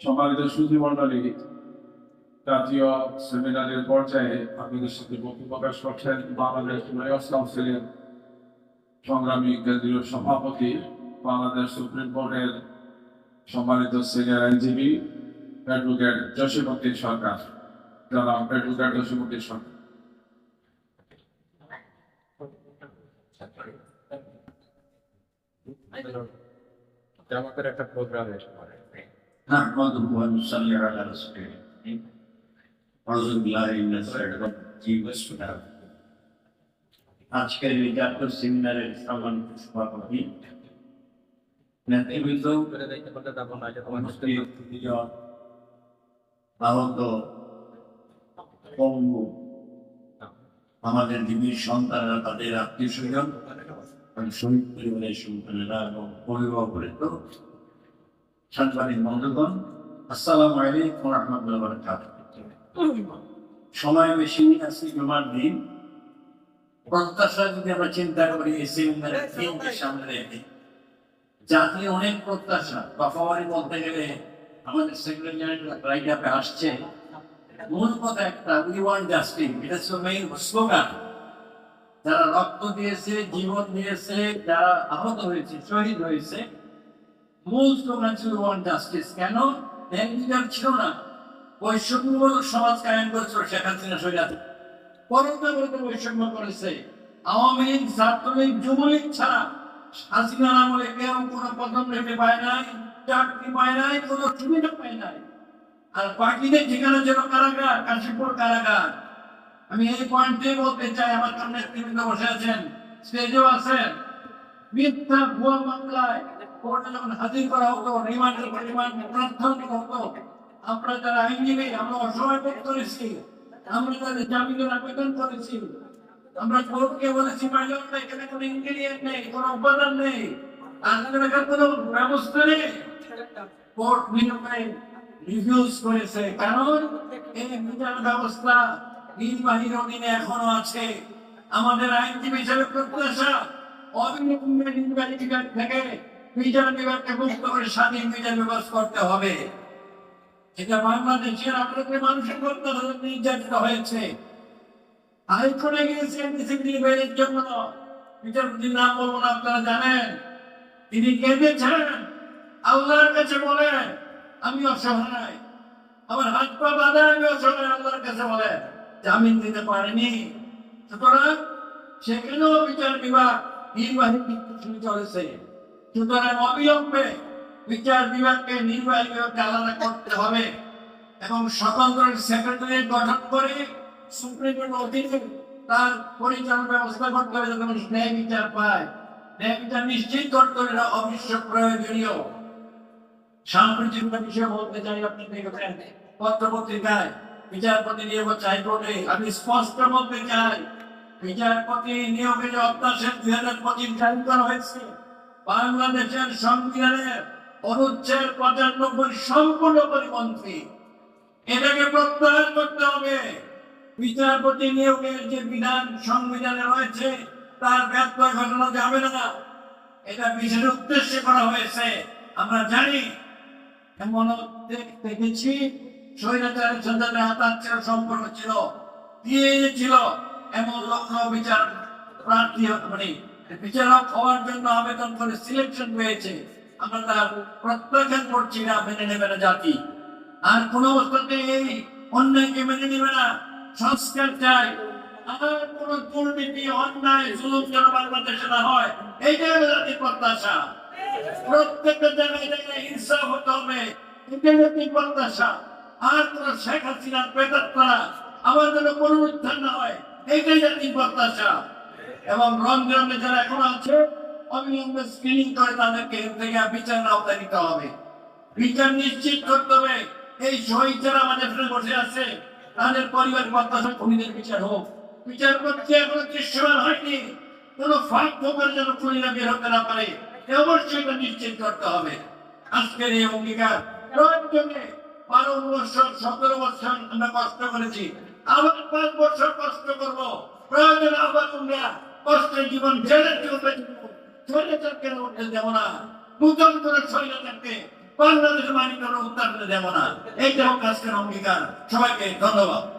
সম্মানিত সুধীমণ্ডলী, জাতীয় সেমিনারের পর্যায়ে আপনাদের সাথে বক্তব্য প্রকাশ করছেন বাংলাদেশ লয়ার্স কাউন্সিলের সংগ্রামী কেন্দ্রীয় সভাপতি, বাংলাদেশ সুপ্রিম কোর্টের সম্মানিত সিনিয়র আইনজীবী অ্যাডভোকেট জসিমউদ্দিন সরকার। জনাব অ্যাডভোকেট জসিমউদ্দিন সরকার। আমাদের একটা প্রোগ্রাম এসে পড়ে। نحمده ونصلي على رسوله الكريم. أعوذ بالله من الشيطان الرجيم. بسم الله. আজকের এই জাতীয় সেমিনারের সম্মানিত সভাপতি, নেতৃবৃন্দ, আহত পঙ্গু আমাদের দিদির সন্তানরা, তাদের আত্মীয় স্বজন, শহীদ পরিবারের সন্তানেরা এবং অভিভাবকবৃন্দ, সাংবাদিক বন্ধুগণ, আসসালামু আলাইকুম ওয়া রাহমাতুল্লাহি ওয়া বারাকাতুহু। সময় বেশি আছে, জুমার দিন। প্রত্যাশা যদি আমরা চিন্তা করি, এই সেমিনারের থিমকে সামনে রেখে জাতীয় অনেক প্রত্যাশা, বাফাওয়ারি বলতে গেলে আমাদের সেক্রেটারি রাইট আপে আসছে। মূল কথা একটা, উই ওয়ান্ট জাস্টিস, এটা হচ্ছে মেইন স্লোগান। যারা রক্ত দিয়েছে, জীবন দিয়েছে, যারা আহত হয়েছে, শহীদ হয়েছে, মূল স্লোগান ছিল উই ওয়ান্ট জাস্টিস। কেন? ন্যায় ছিল না, বৈষম্যমূলক সমাজ কায়েম করেছিল শেখ হাসিনা সরকার। পরবর্তীতে বৈষম্য করেছে আওয়ামী লীগ, ছাত্রলীগ, যুবলীগ ছাড়া হাসিনার আমলে কেউ কোনো প্রথম রেটে পায় নাই, চাকরি পায় নাই, কোনো সুবিধা পায় নাই। আর পার্টিদের ঠিকানা ছিল কারাগার, কাশীপুর কারাগার। আমি এই পয়েন্টে বলতে চাই, আমার সামনে নেতৃবৃন্দ বসে আছেন, স্টেজেও আছেন। মিথ্যা ভুয়া মামলায় কোর্টে যখন হাজির করা হতো, রিমান্ডের পরিমাণ প্রার্থনা হতো, আমরা যারা আইনজীবী, আমরা অসহায় বোধ করেছি, আমরা তাদের জামিনের আবেদন করেছি। আমরা কোর্টকে বলেছি, মাইলর এখানে কোনো ইনগ্রিডিয়েন্ট নেই, কোনো উপাদান নেই, আইনের কোনো ব্যবস্থা নেই। কোর্ট বিনিময়ে রিফিউজ করেছে, কারণ এই বিচার ব্যবস্থা নির্বাহীর অধীনে এখনো আছে। আমাদের আইনজীবী হিসেবে প্রত্যাশা, অবিলম্বে নির্বাহী বিভাগ থেকে বিচার বিভাগকে মুক্ত করে স্বাধীন বিচার বিভাগ করতে হবে। এটা বাংলাদেশের আপনাদের মানুষের প্রত্যাশা নির্যাতিত হয়েছে। হাইকোর্টে গিয়েছেন ডিসিপ্লিন বেলের জন্য, বিচারপতির নাম বলবো না, আপনারা জানেন। তিনি কেঁদেছেন, আল্লাহর কাছে বলেন আমি অসহায়, আমার হাত পা বাঁধা, আমি অসহায়, আল্লাহর কাছে বলেন জামিন দিতে পারেনি। সুতরাং সেখানেও বিচার বিভাগ নির্বাহী চলেছে। সুতরাং অবিলম্বে বিচার বিভাগকে নির্বাহী বিভাগকে আলাদা করতে হবে এবং স্বতন্ত্র সেক্রেটারিয়েট গঠন করে সুপ্রিম কোর্ট অধীনে তার পরিচালনা ব্যবস্থা করতে হবে, যাতে মানুষ ন্যায় বিচার পায়। ন্যায় বিচার নিশ্চিত করতে হলে এটা অবশ্য প্রয়োজনীয়। সাম্প্রতিক বিষয় বলতে চাই, আপনি দেখেছেন পত্রপত্রিকায় বিচারপতি নিয়োগ হাইকোর্টে। আমি স্পষ্ট বলতে চাই, বিচারপতি নিয়োগে যে অধ্যাদেশ 2025 জারি করা হয়েছে, বাংলাদেশের সংবিধানের অনুচ্ছেদ 95 সম্পূর্ণ পরিপন্থী। এটাকে প্রত্যাহার করতে হবে। বিচারপতি নিয়োগের যে বিধান সংবিধানে রয়েছে, তার ব্যত্যয় ঘটানো যাবে না। এটা বিশেষ উদ্দেশ্যে করা হয়েছে। আমরা জানি, এমন দেখেছি স্বৈরাচারের সাথে হাতাচ্ছিল সম্পর্ক ছিল, দিয়েছিল এমন লক্ষ্য বিচার প্রার্থী, মানে বিচারক হওয়ার জন্য আবেদন করে সিলেকশন পেয়েছে। আমরা তার প্রত্যাখ্যান করছি না, মেনে নেবে না জাতি। আর কোন অবস্থাতে এই অন্যায়কে মেনে নেবে না। সংস্কার চাই, আর কোন দুর্নীতি, অন্যায়, জুলুম যেন বাংলাদেশে না হয়, এইটাই জাতির প্রত্যাশা। প্রত্যেকটা জায়গায় জায়গায় ইনসাফ হতে হবে, এটাই জাতির প্রত্যাশা। আর কোন শেখ হাসিনার প্রেতাত্ম করা আমার জন্য পুনরুত্থান না হয়, এইটাই জাতির প্রত্যাশা। এবং রংগ্রামে যারা এখনো আছে, অবিলম্বে স্ক্রিনিং করে তাদেরকে বিচার আওতায় নিতে হবে। বিচার নিশ্চিত করতে হবে। এই শহীদ যারা আমাদের বসে আছে, তাদের পরিবার প্রত্যাশা খুনিদের বিচার হোক। বিচার করতে এখনো দৃশ্যমান হয়নি, কোন ফাঁক ফোকর যেন খুনিরা বের হতে না পারে, অবশ্যই এটা নিশ্চিত করতে হবে। আজকের এই অঙ্গীকার প্রয়োজনে 12 বছর 17 বছর আমরা কষ্ট করেছি, আবার 5 বছর কষ্ট করবো। প্রয়োজনে আবার আমরা কষ্টের জীবন জেলের জীবন স্বৈরাচারকে উঠে দেব না। নতুন করে স্বৈরাচারকে বাংলাদেশের মানিক উত্তর করে দেব না। এইটা হোক আজকের অঙ্গীকার। সবাইকে ধন্যবাদ।